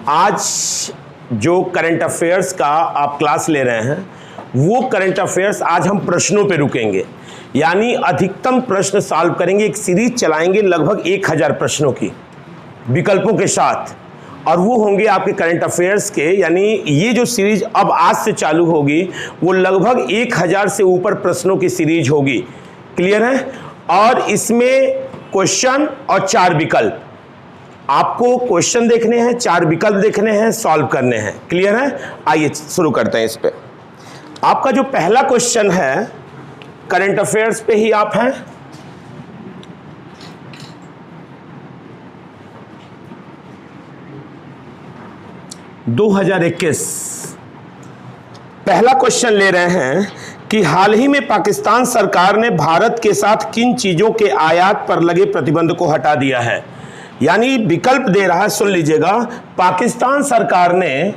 आज जो current affairs का आप क्लास ले रहे हैं वो करंट अफेयर्स आज हम प्रश्नों पे रुकेंगे, यानी अधिकतम प्रश्न सॉल्व करेंगे। एक सीरीज चलाएंगे लगभग 1000 प्रश्नों की विकल्पों के साथ, और वो होंगे आपके करंट अफेयर्स के। यानी ये जो सीरीज अब आज से चालू होगी वो लगभग 1000 से ऊपर प्रश्नों की सीरीज होगी। क्लियर है? और इसमें क्वेश्चन और 4 विकल्प, आपको क्वेश्चन देखने हैं, 4 विकल्प देखने हैं, सॉल्व करने हैं। क्लियर है? आइए शुरू करते हैं इस पे। आपका जो पहला क्वेश्चन है करंट अफेयर्स पे ही आप हैं। – 2021 पहला क्वेश्चन ले रहे हैं कि हाल ही में पाकिस्तान सरकार ने भारत के साथ किन चीजों के आयात पर लगे प्रतिबंध को हटा दिया है। यानी विकल्प दे रहा है, सुन लीजिएगा। पाकिस्तान सरकार ने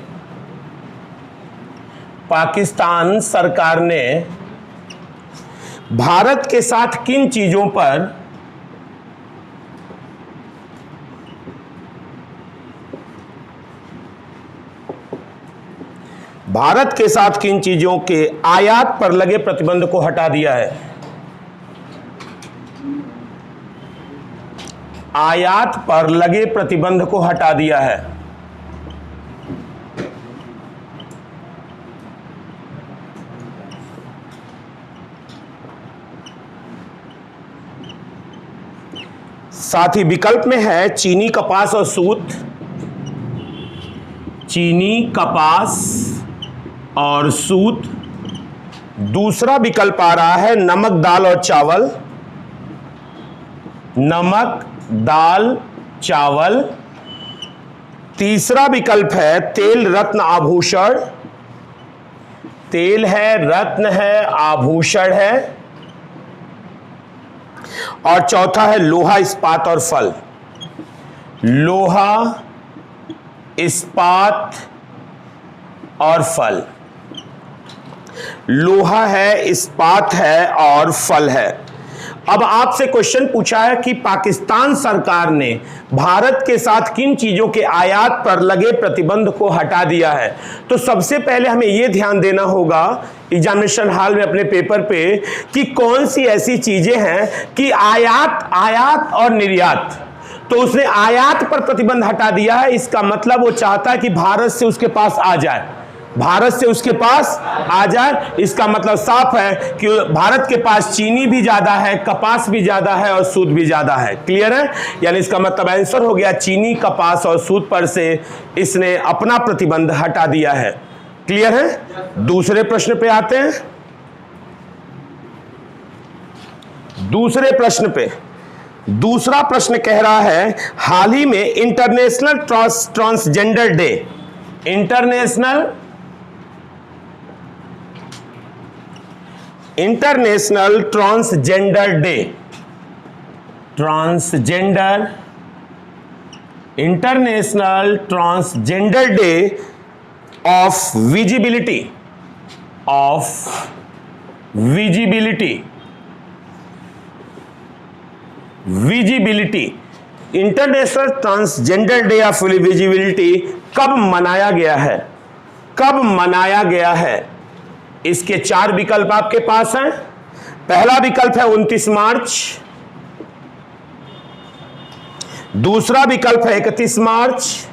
भारत के साथ किन चीजों पर के आयात पर लगे प्रतिबंध को हटा दिया है। आयात पर लगे प्रतिबंध को हटा दिया है। साथ ही विकल्प में है चीनी, कपास और सूत। चीनी, कपास और सूत। दूसरा विकल्प आ रहा है नमक, दाल और चावल। नमक, दाल, चावल। तीसरा विकल्प है तेल, रत्न, आभूषण। तेल है, रत्न है, आभूषण है। और चौथा है लोहा, इस्पात और फल। लोहा, इस्पात और फल। लोहा है, इस्पात है और फल है। अब आपसे क्वेश्चन पूछा है कि पाकिस्तान सरकार ने भारत के साथ किन चीजों के आयात पर लगे प्रतिबंध को हटा दिया है। तो सबसे पहले हमें यह ध्यान देना होगा एग्जामिनेशन हॉल में अपने पेपर पे कि कौन सी ऐसी चीजें हैं कि आयात और निर्यात। तो उसने आयात पर प्रतिबंध हटा दिया है, इसका मतलब वो चाहता है कि भारत से उसके पास आ जाए, भारत से उसके पास आ जाए। इसका मतलब साफ है कि भारत के पास चीनी भी ज्यादा है, कपास भी ज्यादा है और सूत भी ज्यादा है। क्लियर है? यानी इसका मतलब आंसर हो गया चीनी, कपास और सूत पर से इसने अपना प्रतिबंध हटा दिया है। क्लियर है? दूसरे प्रश्न पे आते हैं। दूसरे प्रश्न पे दूसरा प्रश्न कह रहा है हाल ही में international transgender day, international transgender day, international transgender day of visibility, international transgender day of visibility कब मनाया गया है? कब मनाया गया है? इसके 4 विकल्प आपके पास हैं। पहला विकल्प है 29 मार्च। दूसरा विकल्प है 31 मार्च।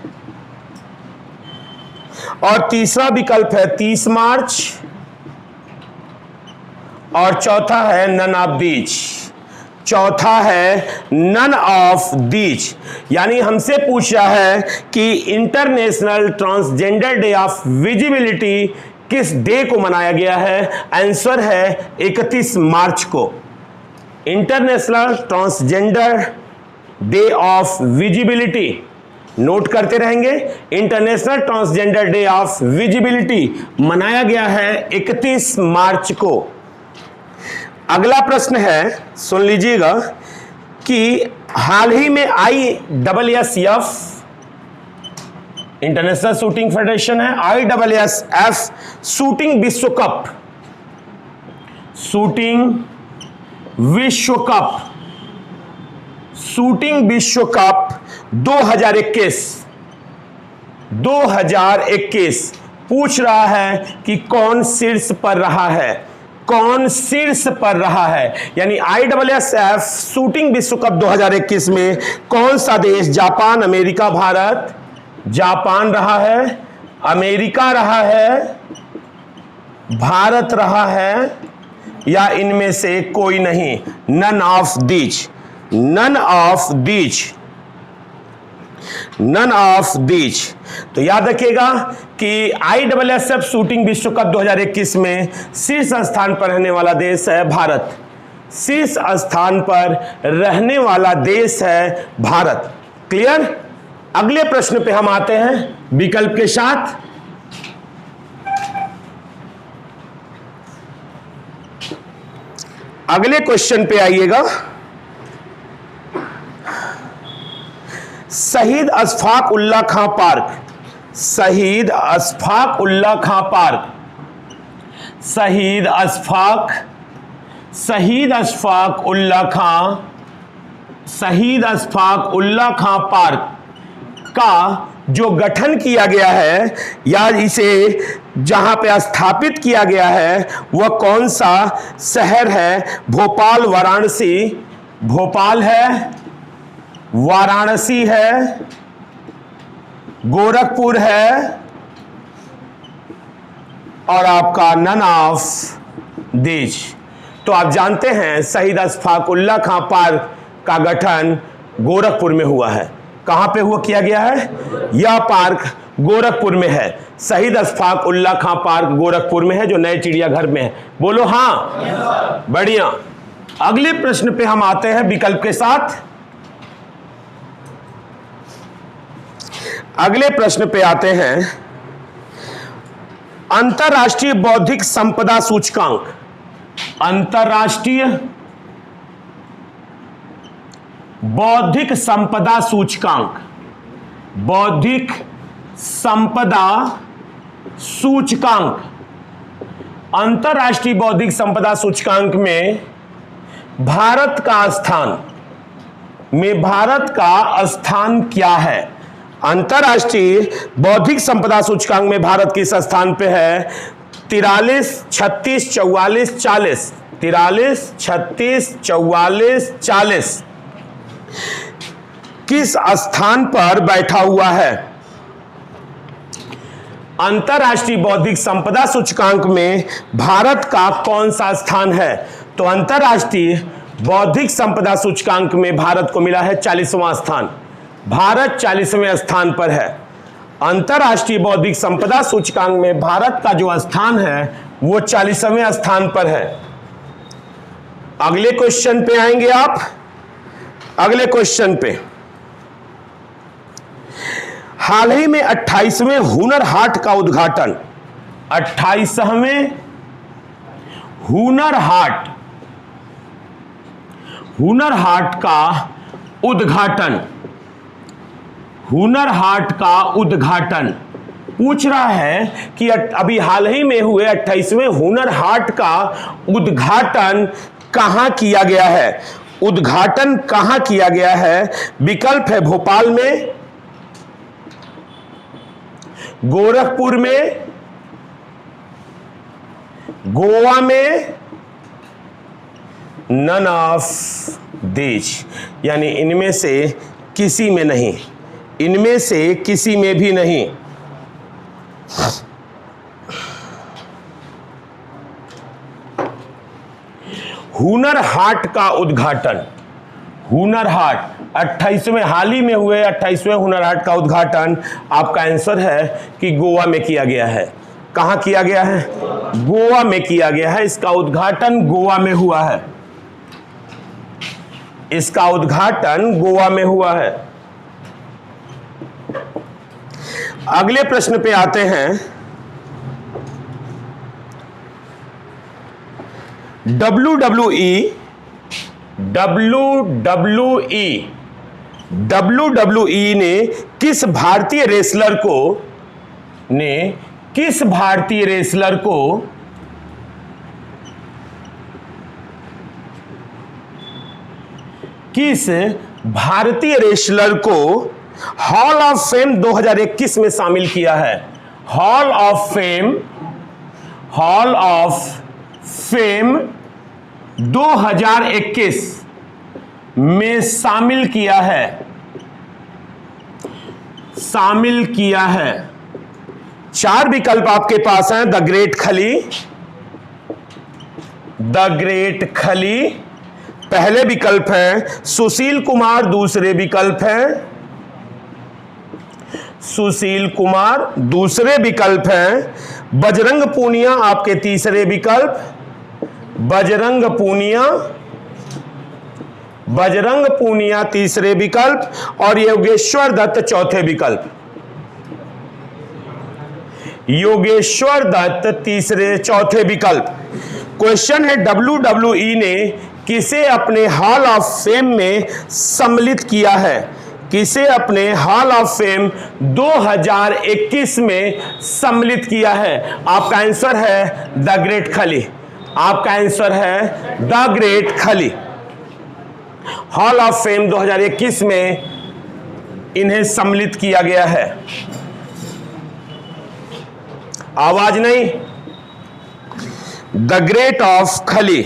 और तीसरा विकल्प है 30 मार्च। और चौथा है नन ऑफ दीज। चौथा है नन ऑफ दीज। यानी हमसे पूछा है कि international transgender day of visibility किस डे को मनाया गया है? आंसर है 31 मार्च को। International transgender day of visibility, note करते रहेंगे। International transgender day of visibility मनाया गया है 31 मार्च को। अगला प्रश्न है, सुन लीजिएगा, कि हाल ही में ISSF, इंटरनेशनल शूटिंग फेडरेशन है, ISSF शूटिंग विश्व कप, शूटिंग विश्व कप 2021 2021 पूछ रहा है कि कौन शीर्ष पर रहा है, कौन शीर्ष पर रहा है। यानी ISSF शूटिंग विश्व कप 2021 में कौन सा देश, जापान, अमेरिका, भारत? जापान रहा है, अमेरिका रहा है, भारत रहा है, या इनमें से कोई नहीं? None of these, none of these, none of these. तो याद रखिएगा कि ISSF शूटिंग विश्व कप 2021 में शीर्ष स्थान पर रहने वाला देश है भारत। शीर्ष स्थान पर रहने वाला देश है भारत। क्लियर? अगले प्रश्न पे हम आते हैं विकल्प के साथ। अगले क्वेश्चन पे आइएगा। शहीद अशफाक उल्लाह खां पार्क, शहीद अशफाक उल्लाह खां पार्क, शहीद अशफाक उल्लाह खां, शहीद अशफाक उल्लाह खां पार्क का जो गठन किया गया है या इसे जहां पे स्थापित किया गया है वह कौन सा शहर है? भोपाल, वाराणसी, भोपाल है, वाराणसी है, गोरखपुर है, और आपका नन ऑफ दीज। तो आप जानते हैं शहीद अशफाक उल्लाह खां पार्क का गठन गोरखपुर में हुआ है। कहां पे हुआ किया गया है? यह पार्क गोरखपुर में है। शहीद अशफाक उल्लाह खां पार्क गोरखपुर में है, जो नए चिड़ियाघर में है। बोलो हाँ, बढ़िया। अगले प्रश्न पे हम आते हैं विकल्प के साथ। अगले प्रश्न पे आते हैं अंतरराष्ट्रीय बौद्धिक संपदा सूचकांक, अंतरराष्ट्रीय बौद्धिक संपदा सूचकांक, बौद्धिक संपदा सूचकांक। अंतरराष्ट्रीय बौद्धिक संपदा सूचकांक में भारत का स्थान, क्या है? अंतरराष्ट्रीय बौद्धिक संपदा सूचकांक में भारत किस स्थान पे है? 43, 36, 44, 40, 43, 36, 44, 40 किस स्थान पर बैठा हुआ है? अंतरराष्ट्रीय बौद्धिक संपदा सूचकांक में भारत का कौन सा स्थान है? तो अंतरराष्ट्रीय बौद्धिक संपदा सूचकांक में भारत को मिला है 40वां स्थान। भारत 40वें स्थान पर है। अंतरराष्ट्रीय बौद्धिक संपदा सूचकांक में भारत का जो स्थान है वो 40वें स्थान पर है। अगले क्वेश्चन पे आएंगे आप। अगले क्वेश्चन पे, हाल ही में 28वें हुनर हाट का उद्घाटन, 28वें हुनर हाट का उद्घाटन, हुनर हाट का उद्घाटन पूछ रहा है कि अभी हाल ही में हुए 28वें हुनर हाट का उद्घाटन कहां किया गया है? उद्घाटन कहां किया गया है? विकल्प है भोपाल में, गोरखपुर में, गोवा में, नन ऑफ दीज। यानी इनमें से किसी में नहीं, इनमें से किसी में भी नहीं। हुनर हाट का उद्घाटन, हुनर हाट 28वें हाल ही में हुए 28वें हुनर हाट का उद्घाटन आपका आंसर है कि गोवा में किया गया है। कहां किया गया है? गोवा में किया गया है। इसका उद्घाटन गोवा में हुआ है। इसका उद्घाटन गोवा में हुआ है। अगले प्रश्न पे आते हैं। WWE ने किस भारतीय रेसलर को हॉल ऑफ फेम 2021 में शामिल किया है? हॉल ऑफ फेम 2021 में शामिल किया है। 4 विकल्प आपके पास हैं। द ग्रेट खली पहले विकल्प है, सुशील कुमार दूसरे विकल्प है, दूसरे विकल्प है, बजरंग पूनिया आपके तीसरे विकल्प, बजरंग पूनिया तीसरे विकल्प, और योगेश्वर दत्त चौथे विकल्प। योगेश्वर दत्त चौथे विकल्प। क्वेश्चन है, WWE ने किसे अपने हॉल ऑफ फेम में सम्मिलित किया है? किसे अपने हॉल ऑफ फेम 2021 में सम्मिलित किया है? आपका आंसर है द ग्रेट खली। आपका आंसर है द ग्रेट खली। हॉल ऑफ फेम 2021 में इन्हें सम्मिलित किया गया है। आवाज नहीं। द ग्रेट ऑफ खली।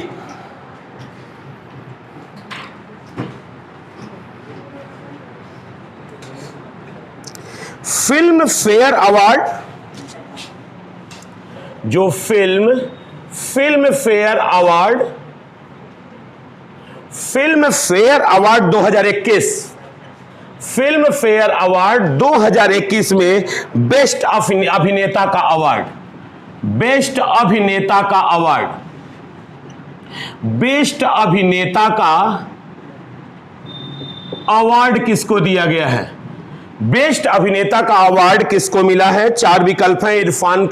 फिल्म फेयर अवार्ड, जो film fair award 2021, film fair award 2021 में बेस्ट अभिनेता का अवार्ड किसको दिया गया है? बेस्ट अभिनेता का अवार्ड किसको मिला है? 4 विकल्प हैं। इरफान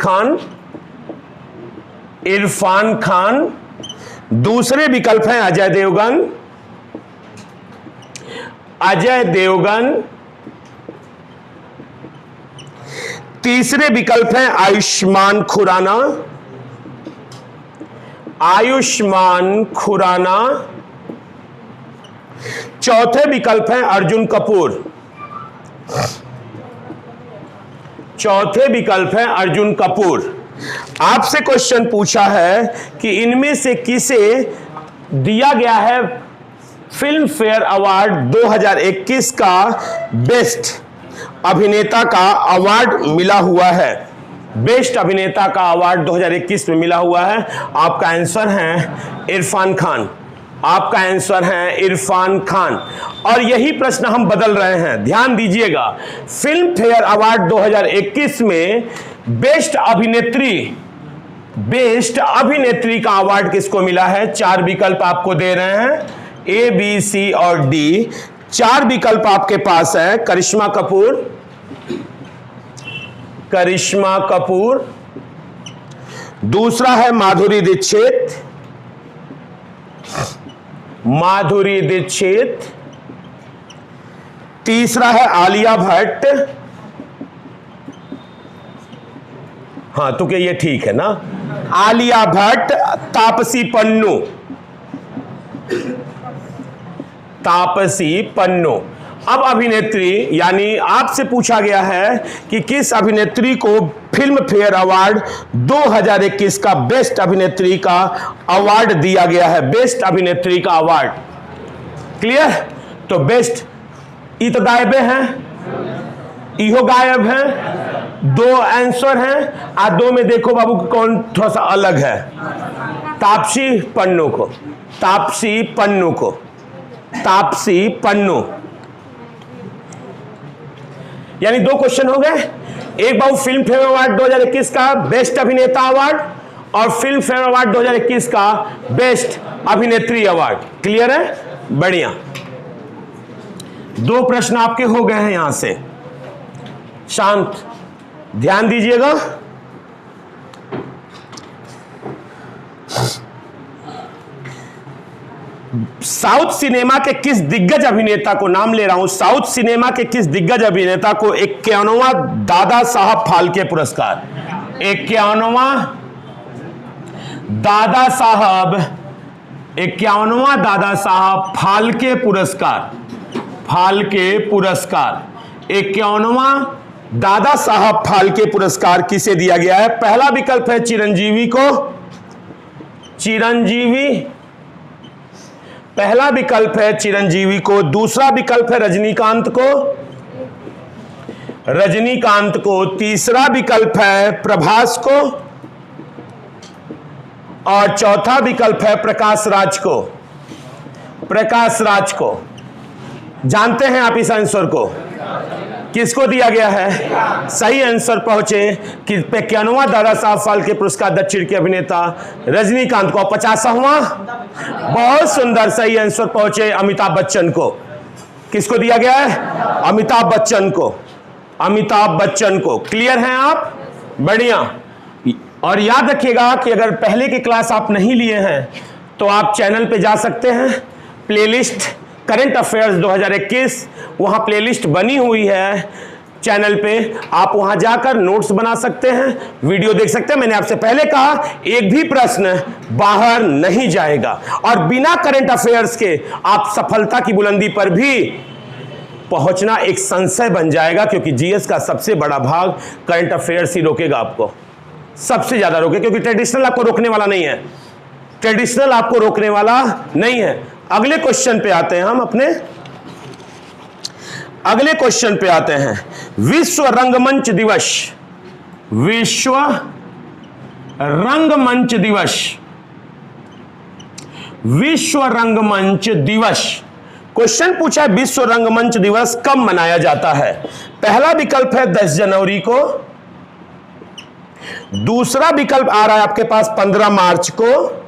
खान, दूसरे विकल्प हैं अजय देवगन, तीसरे विकल्प हैं आयुष्मान खुराना, चौथे विकल्प हैं अर्जुन कपूर। आपसे क्वेश्चन पूछा है कि इनमें से किसे दिया गया है फिल्म फेयर अवार्ड 2021 का बेस्ट अभिनेता का अवार्ड मिला हुआ है? बेस्ट अभिनेता का अवार्ड 2021 में मिला हुआ है। आपका आंसर है इरफान खान। आपका आंसर है इरफान खान। और यही प्रश्न हम बदल रहे हैं, ध्यान दीजिएगा। फिल्म फेयर अवार्ड 2021 में बेस्ट अभिनेत्री का अवार्ड किसको मिला है? 4 विकल्प आपको दे रहे हैं, A, B, C और D। 4 विकल्प आपके पास है। करिश्मा कपूर, दूसरा है माधुरी दीक्षित, तीसरा है आलिया भट्ट। हाँ तो क्या ये ठीक है ना? आलिया भट्ट, तापसी पन्नू। अब अभिनेत्री, यानी आपसे पूछा गया है कि किस अभिनेत्री को फिल्म फेयर अवार्ड 2021 का बेस्ट अभिनेत्री का अवार्ड दिया गया है? बेस्ट अभिनेत्री का अवार्ड। क्लियर? तो बेस्ट, ये तो गायब हैं, इहो गायब है, 2 आंसर हैं। आ 2 में देखो बाबू कौन थोड़ा सा अलग है? तापसी पन्नू। यानी 2 क्वेश्चन हो गए। एक बाबू फिल्म फेयर अवार्ड 2021 का बेस्ट अभिनेता अवार्ड और फिल्म फेयर अवार्ड 2021 का बेस्ट अभिनेत्री अवार्ड। क्लियर है? बढ़िया। 2 प्रश्न आपके हो गए हैं। यहां से शांत ध्यान दीजिएगा। साउथ सिनेमा के किस दिग्गज अभिनेता को, नाम ले रहा हूं, साउथ सिनेमा के किस दिग्गज अभिनेता को 51वां दादा साहब फाल्के पुरस्कार, 51वां दादा साहब फाल्के पुरस्कार 51वां दादा साहब फाल्के पुरस्कार किसे दिया गया है? पहला विकल्प है चिरंजीवी को, चिरंजीवी, पहला विकल्प है चिरंजीवी को। दूसरा विकल्प है रजनीकांत को, रजनीकांत को। तीसरा विकल्प है प्रभास को और चौथा विकल्प है प्रकाश राज को, प्रकाश राज को। जानते हैं आप इस आंसर को? किसको दिया गया है? सही आंसर पहुंचे कि 51वां दादा साहब फाल्के पुरस्कार दक्षिण के अभिनेता रजनीकांत को। 50वां, बहुत सुंदर, सही आंसर पहुंचे अमिताभ बच्चन को। किसको दिया गया है? अमिताभ बच्चन को, अमिताभ बच्चन को। क्लियर हैं आप? बढ़िया। और याद रखिएगा कि अगर पहले की क्लास आप नहीं लिए हैं तो आप चैनल पे जा सकते हैं, प्लेलिस्ट करंट अफेयर्स 2021, वहां प्लेलिस्ट बनी हुई है चैनल पे, आप वहां जाकर नोट्स बना सकते हैं, वीडियो देख सकते हैं। मैंने आपसे पहले कहा एक भी प्रश्न बाहर नहीं जाएगा और बिना करंट अफेयर्स के आप सफलता की बुलंदी पर भी पहुंचना एक संशय बन जाएगा, क्योंकि जीएस का सबसे बड़ा भाग करंट अफेयर्स ही रोकेगा आपको, सबसे ज्यादा रोके, क्योंकि ट्रेडिशनल आपको रोकने वाला नहीं है, ट्रेडिशनल आपको रोकने वाला नहीं है। अगले क्वेश्चन पे आते हैं हम, अपने अगले क्वेश्चन पे आते हैं। विश्व रंगमंच दिवस, विश्व रंगमंच दिवस, विश्व रंगमंच दिवस। क्वेश्चन पूछा है विश्व रंगमंच दिवस कब मनाया जाता है? पहला विकल्प है 10 जनवरी को, दूसरा विकल्प आ रहा है आपके पास 15 मार्च को,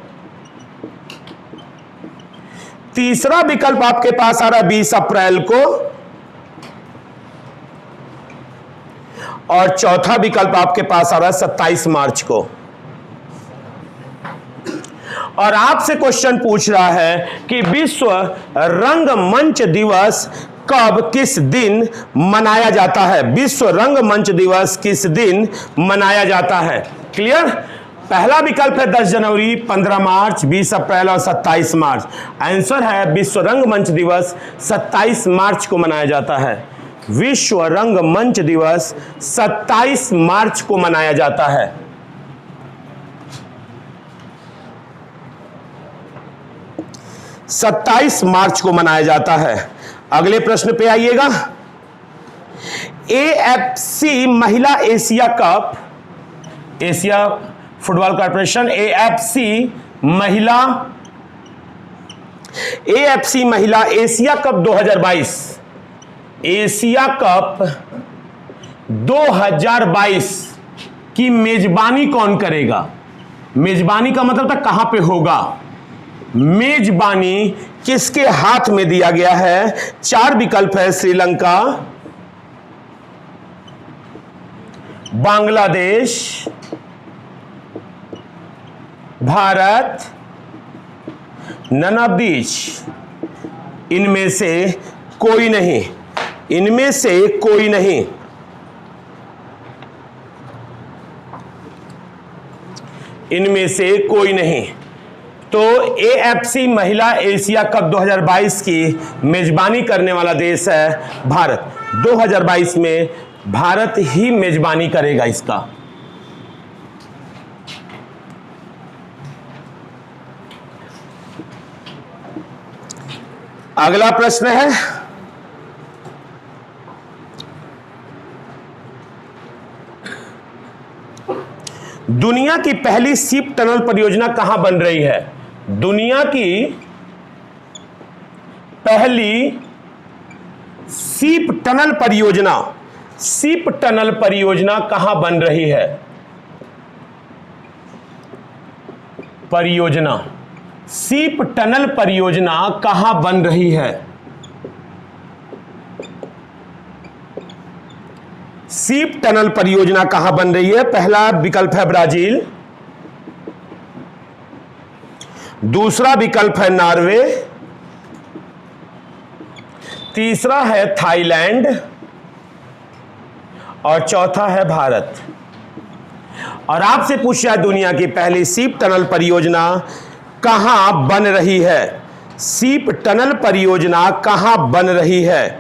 तीसरा विकल्प आपके पास आ रहा है 20 अप्रैल को और चौथा विकल्प आपके पास आ रहा है 27 मार्च को। और आपसे क्वेश्चन पूछ रहा है कि विश्व रंगमंच दिवस कब किस दिन मनाया जाता है? विश्व रंगमंच दिवस किस दिन मनाया जाता है? क्लियर? पहला विकल्प है 10 जनवरी, 15 मार्च, 20 अप्रैल और 27 मार्च। आंसर है विश्व रंगमंच दिवस 27 मार्च को मनाया जाता है। विश्व रंगमंच दिवस 27 मार्च को मनाया जाता है। सत्ताईस मार्च को मनाया जाता है। अगले प्रश्न पे आइएगा। एएफसी महिला Asia cup, Asia football corporation, AFC महिला एशिया कप 2022, एशिया कप 2022 की मेजबानी कौन करेगा? मेजबानी का मतलब था कहां पे होगा। मेजबानी किसके हाथ में दिया गया है? 4 विकल्प है Sri Lanka, Bangladesh, Bharat, none of these. इनमें से कोई नहीं, इनमें से कोई नहीं। इनमें से कोई नहीं। तो एएफसी महिला एशिया कप 2022 की मेजबानी करने वाला देश है भारत। 2022 में भारत ही मेजबानी करेगा इसका। अगला प्रश्न है, दुनिया की पहली सीप टनल परियोजना कहां बन रही है? दुनिया की पहली सीप टनल परियोजना, सीप टनल परियोजना कहां बन रही है? परियोजना, सीप टनल परियोजना कहां बन रही है? सीप टनल परियोजना कहां बन रही है? पहला विकल्प है ब्राजील, दूसरा विकल्प है नॉर्वे, तीसरा है थाईलैंड और चौथा है भारत। और आपसे पूछा है दुनिया की पहली सीप टनल परियोजना कहां बन रही है? सीप टनल परियोजना कहां बन रही है?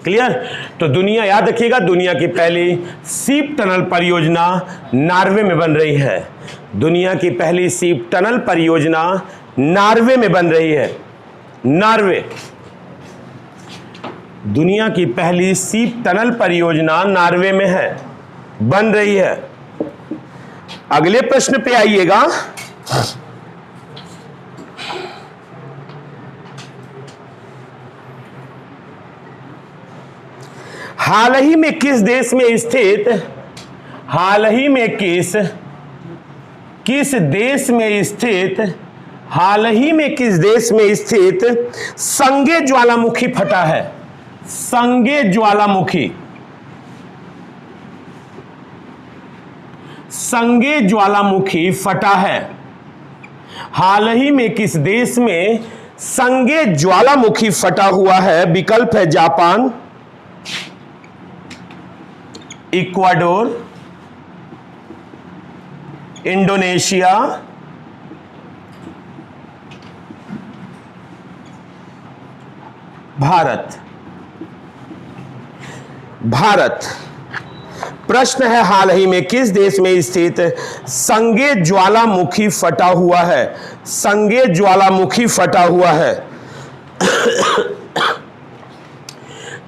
क्लियर। तो दुनिया, याद रखिएगा, दुनिया की पहली सीप टनल परियोजना नॉर्वे में बन रही है। दुनिया की पहली सीप टनल परियोजना नॉर्वे में बन रही है। नॉर्वे, दुनिया की पहली सीप टनल परियोजना नॉर्वे में है, बन रही है। अगले प्रश्न पे आइएगा। हाल ही में किस देश में स्थित, हाल ही में किस देश में स्थित, हाल ही में किस देश में स्थित संगे ज्वालामुखी फटा है? संगे ज्वालामुखी, संगे ज्वालामुखी फटा है। हाल ही में किस देश में संगे ज्वालामुखी फटा हुआ है? विकल्प है Japan, Ecuador, Indonesia, Bharat. Bharat. प्रश्न है, हाल ही में किस देश में स्थित संगे ज्वालामुखी फटा हुआ है? संगे ज्वालामुखी फटा हुआ है।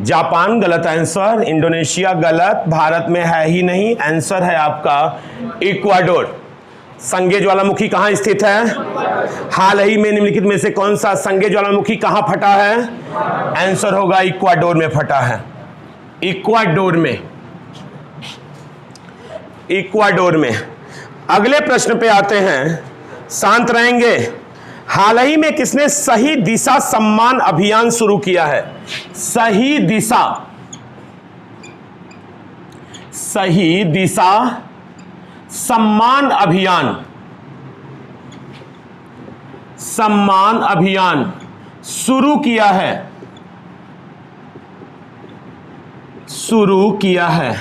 जापान गलत आंसर, इंडोनेशिया गलत, भारत में है ही नहीं। आंसर है आपका इक्वाडोर। संगे ज्वालामुखी कहां स्थित है? हाल ही में निम्नलिखित में से कौन सा संगे ज्वालामुखी कहां फटा है? आंसर होगा इक्वाडोर में फटा है। इक्वाडोर में, इक्वाडोर में। अगले प्रश्न पे आते हैं, शांत रहेंगे। हाल ही में किसने सही दिशा सम्मान अभियान शुरू किया है? सही दिशा, सही दिशा सम्मान अभियान, सम्मान अभियान शुरू किया है, शुरू किया है।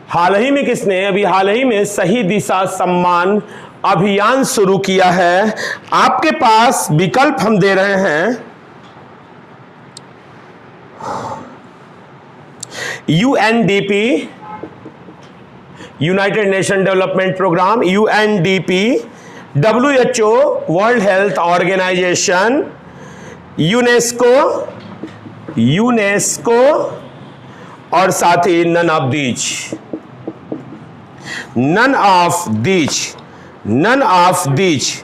हाल ही में किसने, अभी हाल ही में सही दिशा सम्मान अभियान शुरू किया है? आपके पास विकल्प हम दे रहे हैं, UNDP, United Nation Development Programme, UNDP, WHO World Health Organization, UNESCO, UNESCO और साथ ही none of these, none of these, none of these.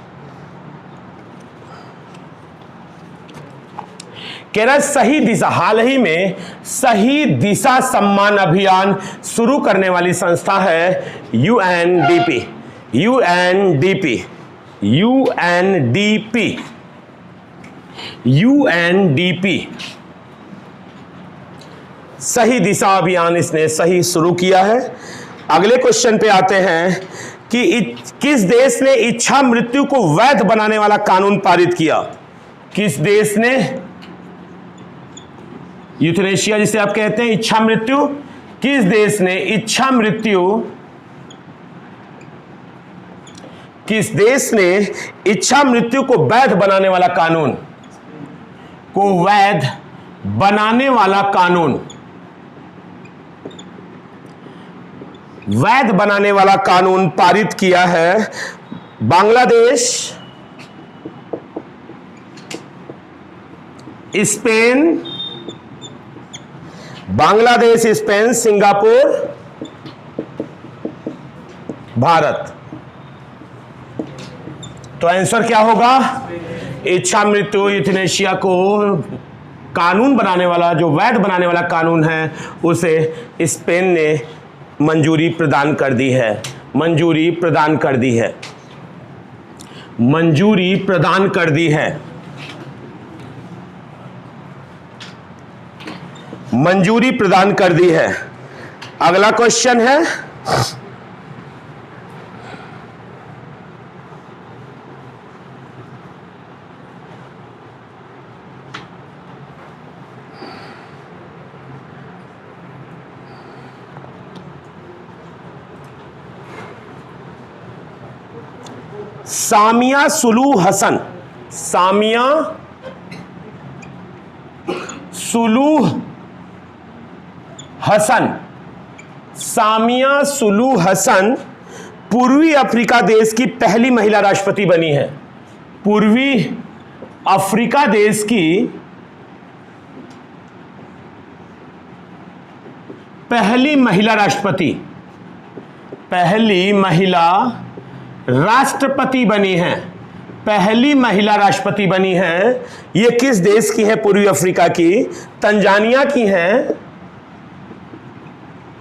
कह रहा है सही दिशा, हाल ही में सही दिशा सम्मान अभियान शुरू करने वाली संस्था है यूएनडीपी, यूएनडीपी, यूएनडीपी, यूएनडीपी। सही दिशा अभियान इसने सही शुरू किया है। अगले क्वेश्चन पे आते हैं कि किस देश ने इच्छा मृत्यु को वैध बनाने वाला कानून पारित किया? किस देश ने, यूथनेशिया जिसे आप कहते हैं, इच्छा मृत्यु, किस देश ने इच्छा मृत्यु, किस देश ने इच्छा मृत्यु को वैध बनाने वाला कानून, को वैध बनाने वाला कानून, वैध बनाने वाला कानून पारित किया है? Bangladesh, Spain, Bangladesh, Spain, Singapore, Bharat. तो आंसर क्या होगा? इच्छा मृत्यु यूथनेशिया को कानून बनाने वाला, जो वैध बनाने वाला कानून है, उसे स्पेन ने मंजूरी प्रदान कर दी है, मंजूरी प्रदान कर दी है, मंजूरी प्रदान कर दी है, मंजूरी प्रदान कर दी है। अगला क्वेश्चन है, सामिया सुलूह हसन, सामिया सुलूह हसन, सामिया सुलू हसन पूर्वी अफ्रीका देश की पहली महिला राष्ट्रपति बनी है। पूर्वी अफ्रीका देश की पहली महिला राष्ट्रपति, पहली महिला राष्ट्रपति बनी है, पहली महिला राष्ट्रपति बनी है। ये किस देश की है? पूर्वी अफ्रीका की, तंजानिया की है।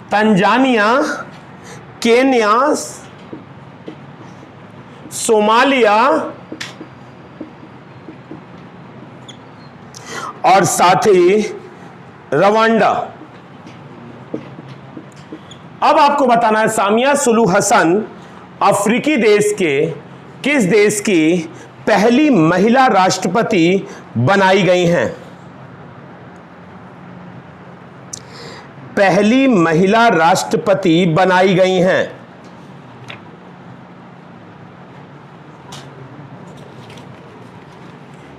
तंजानिया, केन्या, सोमालिया और साथ ही रवांडा। अब आपको बताना है सामिया सुलू हसन अफ्रीकी देश के किस देश की पहली महिला राष्ट्रपति बनाई गई हैं? पहली महिला राष्ट्रपति बनाई गई हैं।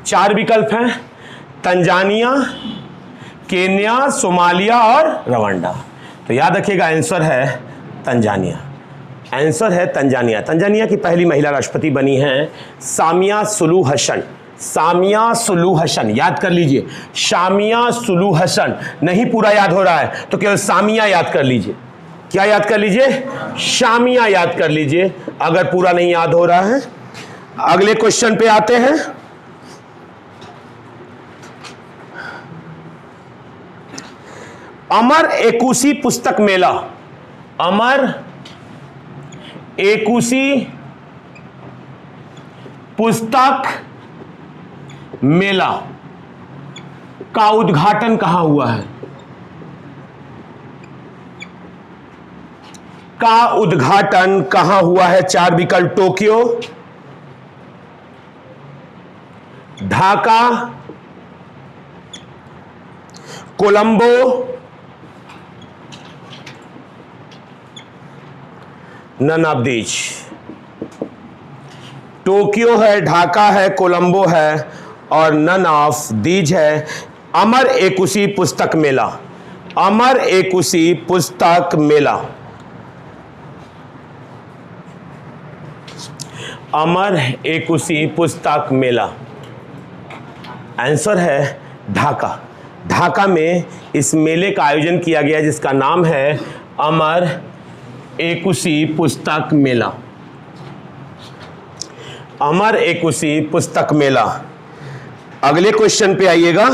चार विकल्प हैं, तंजानिया, केन्या, सोमालिया और रवांडा। तो याद रखिएगा आंसर है तंजानिया। आंसर है तंजानिया। तंजानिया की पहली महिला राष्ट्रपति बनी है सामिया सुलू हसन। सामिया सुलू हसन याद कर लीजिए, सामिया सुलू हसन। नहीं पूरा याद हो रहा है तो केवल सामिया याद कर लीजिए। क्या याद कर लीजिए? सामिया याद कर लीजिए अगर पूरा नहीं याद हो रहा है। अगले क्वेश्चन पे आते हैं। अमर एकुशी पुस्तक मेला, अमर एकुशी पुस्तक मेला का उद्घाटन कहां हुआ है? का उद्घाटन कहां हुआ है? चार विकल्प, Tokyo, Dhaka, Colombo, none of these. Tokyo है, ढाका है, कोलंबो है और नन ऑफ दीज है। अमर एकुशी पुस्तक मेला, अमर एकुशी पुस्तक मेला, अमर एकुशी पुस्तक मेला। आंसर है ढाका। ढाका में इस मेले का आयोजन किया गया जिसका नाम है अमर एकुशी पुस्तक मेला। अमर एकुशी पुस्तक मेला। अगले क्वेश्चन पे आइएगा।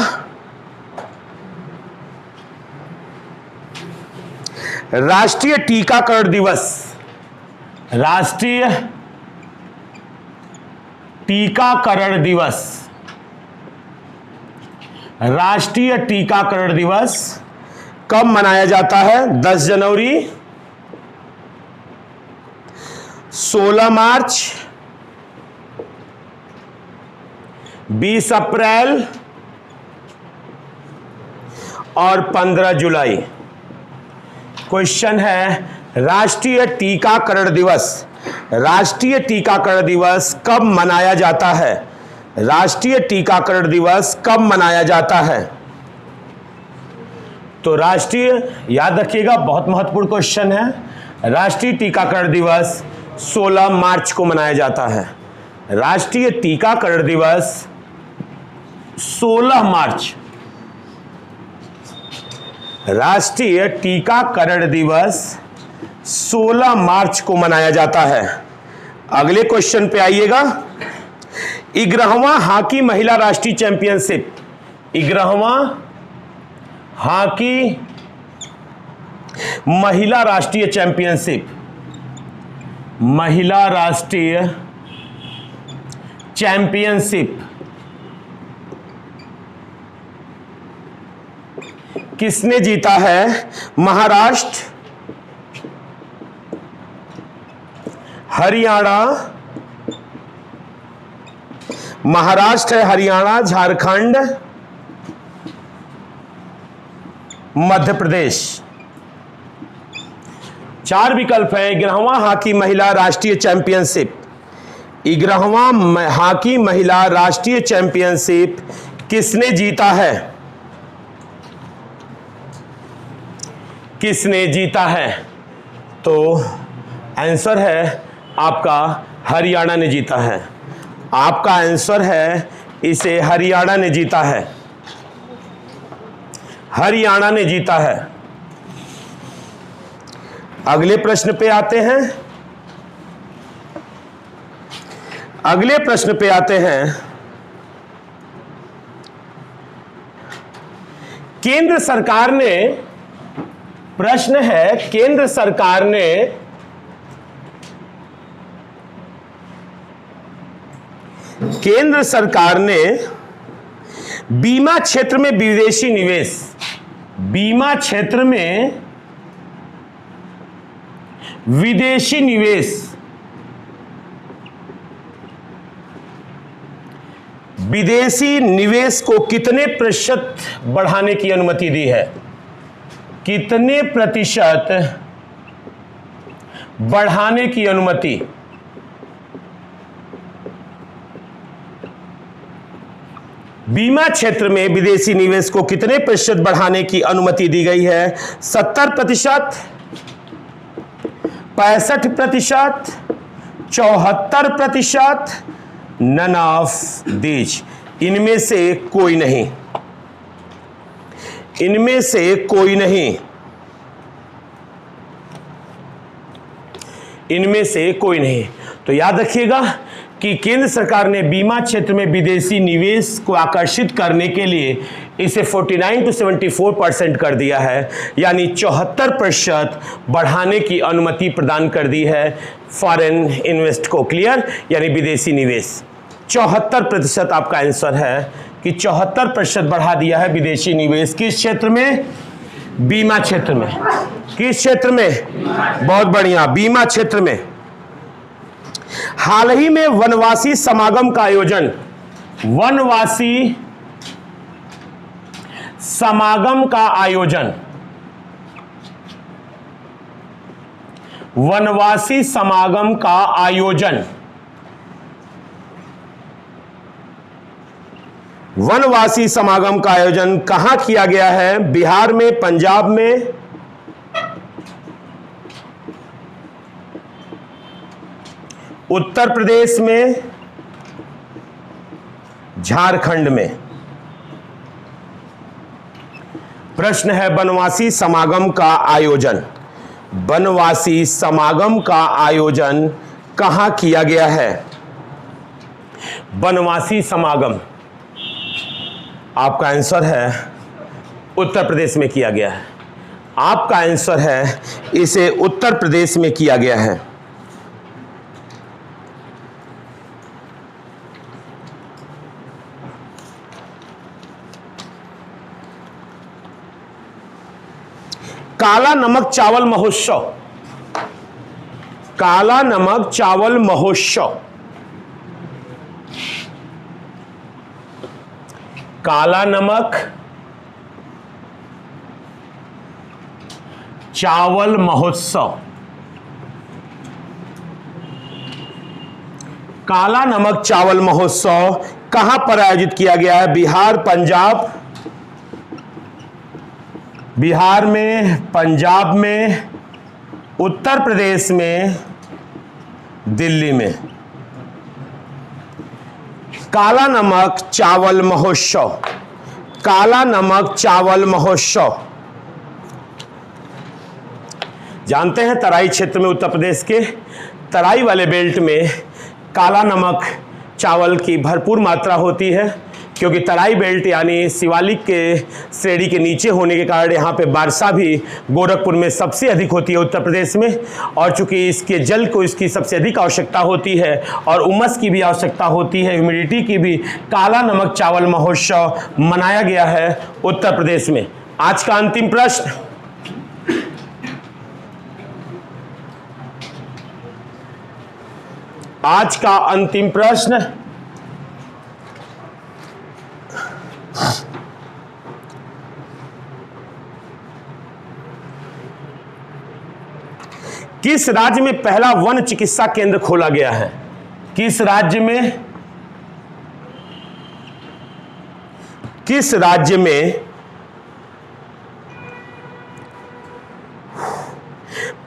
राष्ट्रीय टीकाकरण दिवस, राष्ट्रीय टीकाकरण दिवस, राष्ट्रीय टीकाकरण दिवस कब मनाया जाता है? 10 जनवरी, 16 मार्च, 20 अप्रैल और 15 जुलाई। क्वेश्चन है राष्ट्रीय टीकाकरण दिवस, राष्ट्रीय टीकाकरण दिवस कब मनाया जाता है? राष्ट्रीय टीकाकरण दिवस कब मनाया जाता है? तो राष्ट्रीय, याद रखिएगा बहुत महत्वपूर्ण क्वेश्चन है। राष्ट्रीय टीकाकरण दिवस 16 मार्च को मनाया जाता है। राष्ट्रीय टीकाकरण दिवस 16 मार्च, राष्ट्रीय टीकाकरण दिवस 16 मार्च को मनाया जाता है। अगले क्वेश्चन पे आइएगा। 11वां हॉकी महिला राष्ट्रीय चैंपियनशिप, 11वां हॉकी महिला राष्ट्रीय चैंपियनशिप, महिला राष्ट्रीय चैंपियनशिप किसने जीता है? महाराष्ट्र, हरियाणा, महाराष्ट्र है, हरियाणा, झारखंड, मध्य प्रदेश। चार विकल्प है। 11वां हॉकी महिला राष्ट्रीय चैंपियनशिप, 11वां हॉकी महिला राष्ट्रीय चैंपियनशिप किसने जीता है? किसने जीता है? तो आंसर है आपका हरियाणा ने जीता है। आपका आंसर है इसे हरियाणा ने जीता है। हरियाणा ने जीता है। अगले प्रश्न पे आते हैं। अगले प्रश्न पे आते हैं। केंद्र सरकार ने, प्रश्न है केंद्र सरकार ने बीमा क्षेत्र में विदेशी निवेश, बीमा क्षेत्र में विदेशी निवेश, विदेशी निवेश को कितने प्रतिशत बढ़ाने की अनुमति दी है? कितने प्रतिशत बढ़ाने की अनुमति? बीमा क्षेत्र में विदेशी निवेश को कितने प्रतिशत बढ़ाने की अनुमति दी गई है? 70%, 65%, 74%, नन ऑफ दीज, इनमें से कोई नहीं, इनमें से कोई नहीं, इनमें से कोई नहीं। तो याद रखिएगा कि केंद्र सरकार ने बीमा क्षेत्र में विदेशी निवेश को आकर्षित करने के लिए इसे 49 to 74% कर दिया है, यानी 74% बढ़ाने की अनुमति प्रदान कर दी है फॉरेन इन्वेस्ट को। क्लियर? यानी विदेशी निवेश 74% आपका आंसर है कि 74% बढ़ा दिया है विदेशी निवेश। किस क्षेत्र में? बीमा क्षेत्र में। किस क्षेत्र में? बहुत बढ़िया, बीमा क्षेत्र में। हाल ही में वनवासी समागम का आयोजन, वनवासी समागम का आयोजन, वनवासी समागम का आयोजन, वनवासी समागम का आयोजन कहां किया गया है? बिहार में, पंजाब में, उत्तर प्रदेश में, झारखंड में। प्रश्न है वनवासी समागम का आयोजन, वनवासी समागम का आयोजन कहां किया गया है? वनवासी समागम, आपका आंसर है उत्तर प्रदेश में किया गया है। आपका आंसर है इसे उत्तर प्रदेश में किया गया है। काला नमक चावल महोत्सव, काला नमक चावल महोत्सव, काला नमक चावल महोत्सव, काला नमक चावल महोत्सव कहां पर आयोजित किया गया है? बिहार, पंजाब, बिहार में, पंजाब में, उत्तर प्रदेश में, दिल्ली में। काला नमक चावल महोत्सव, काला नमक चावल महोत्सव। जानते हैं तराई क्षेत्र में, उत्तर प्रदेश के तराई वाले बेल्ट में काला नमक चावल की भरपूर मात्रा होती है, क्योंकि तराई बेल्ट यानी शिवालिक के श्रेणी के नीचे होने के कारण यहाँ पे वर्षा भी गोरखपुर में सबसे अधिक होती है उत्तर प्रदेश में, और चूंकि इसके जल को इसकी सबसे अधिक आवश्यकता होती है और उमस की भी आवश्यकता होती है, ह्यूमिडिटी की भी, काला नमक चावल महोत्सव मनाया गया है उत्तर प्रदेश में। आज का अंतिम प्रश्न, आज का अंतिम प्रश्न, किस राज्य में पहला वन चिकित्सा केंद्र खोला गया है? किस राज्य में, किस राज्य में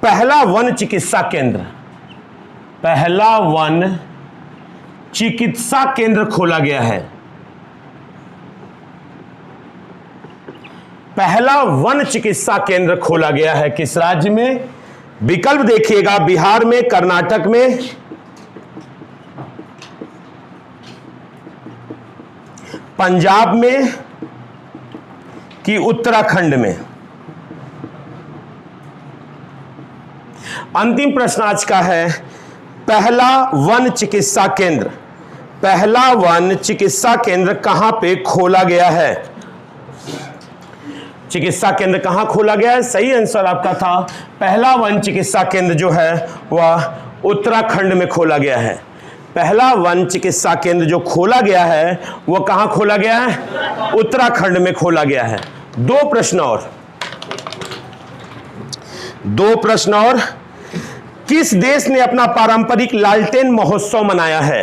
पहला वन चिकित्सा केंद्र, पहला वन चिकित्सा केंद्र खोला गया है, पहला वन चिकित्सा केंद्र खोला गया है किस राज्य में? विकल्प देखिएगा, बिहार में, कर्नाटक में, पंजाब में कि उत्तराखंड में। अंतिम प्रश्न आज का है, पहला वन चिकित्सा केंद्र, पहला वन चिकित्सा केंद्र कहां पे खोला गया है? चिकित्सा केंद्र कहां खोला गया है? सही आंसर आपका था पहला वन चिकित्सा केंद्र जो है वह उत्तराखंड में खोला गया है। पहला वन चिकित्सा केंद्र जो खोला गया है वह कहां खोला गया है? उत्तराखंड में खोला गया है। दो प्रश्न और, किस देश ने अपना पारंपरिक लालटेन महोत्सव मनाया है?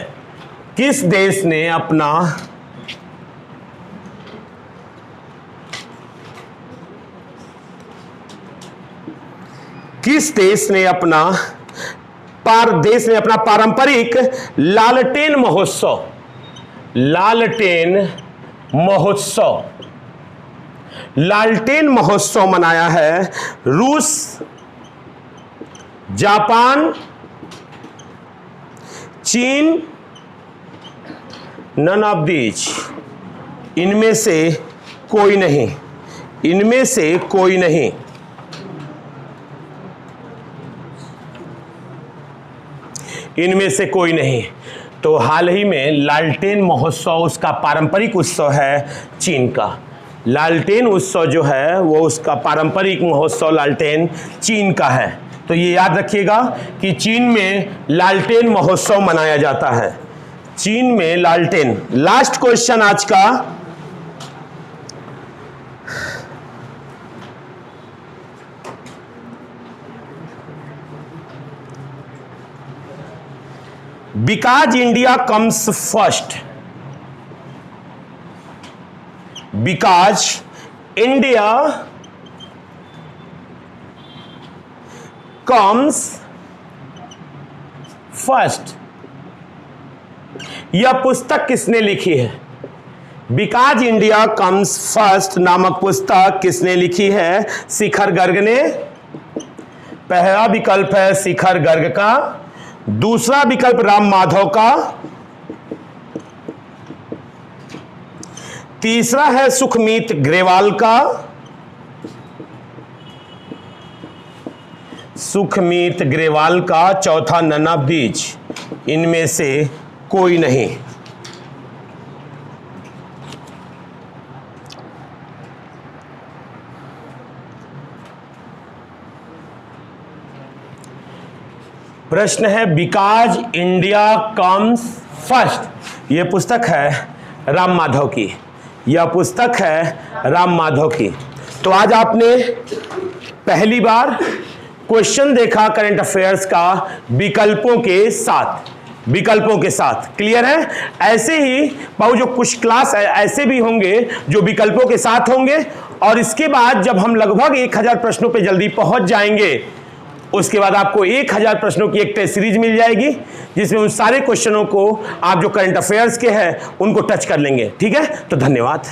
किस देश ने अपना पारंपरिक लालटेन महोत्सव मनाया है? रूस, जापान, चीन, नन ऑफ दीज, इनमें से कोई नहीं, इनमें से कोई नहीं। इनमें से कोई नहीं। तो हाल ही में लालटेन महोत्सव, उसका पारंपरिक उत्सव है चीन का। लालटेन उत्सव जो है वो उसका पारंपरिक महोत्सव लालटेन चीन का है। तो ये याद रखिएगा कि चीन में लालटेन महोत्सव मनाया जाता है, चीन में लालटेन। लास्ट क्वेश्चन आज का, because India comes first, because India comes first, यह पुस्तक किसने लिखी है? बिकॉज इंडिया कम्स फर्स्ट नामक पुस्तक किसने लिखी है? शिखर गर्ग ने। पहला विकल्प है शिखर गर्ग का, दूसरा विकल्प राम माधव का, तीसरा है सुखमीत ग्रेवाल का, सुखमीत ग्रेवाल का, चौथा नन ऑफ दीज, इनमें से कोई नहीं। प्रश्न है बिकॉज इंडिया कम्स फर्स्ट, यह पुस्तक है राम माधव की, यह पुस्तक है राम माधव की। तो आज आपने पहली बार क्वेश्चन देखा करंट अफेयर्स का विकल्पों के साथ, विकल्पों के साथ। क्लियर है? ऐसे ही बहु जो कुछ क्लास है ऐसे भी होंगे जो विकल्पों के साथ होंगे, और इसके बाद जब हम लगभग 1000 प्रश्नों पे जल्दी पहुंच जाएंगे, उसके बाद आपको 1000 प्रश्नों की एक टेस्ट सीरीज मिल जाएगी जिसमें उन सारे क्वेश्चनों को आप जो करंट अफेयर्स के हैं उनको टच कर लेंगे। ठीक है? तो धन्यवाद।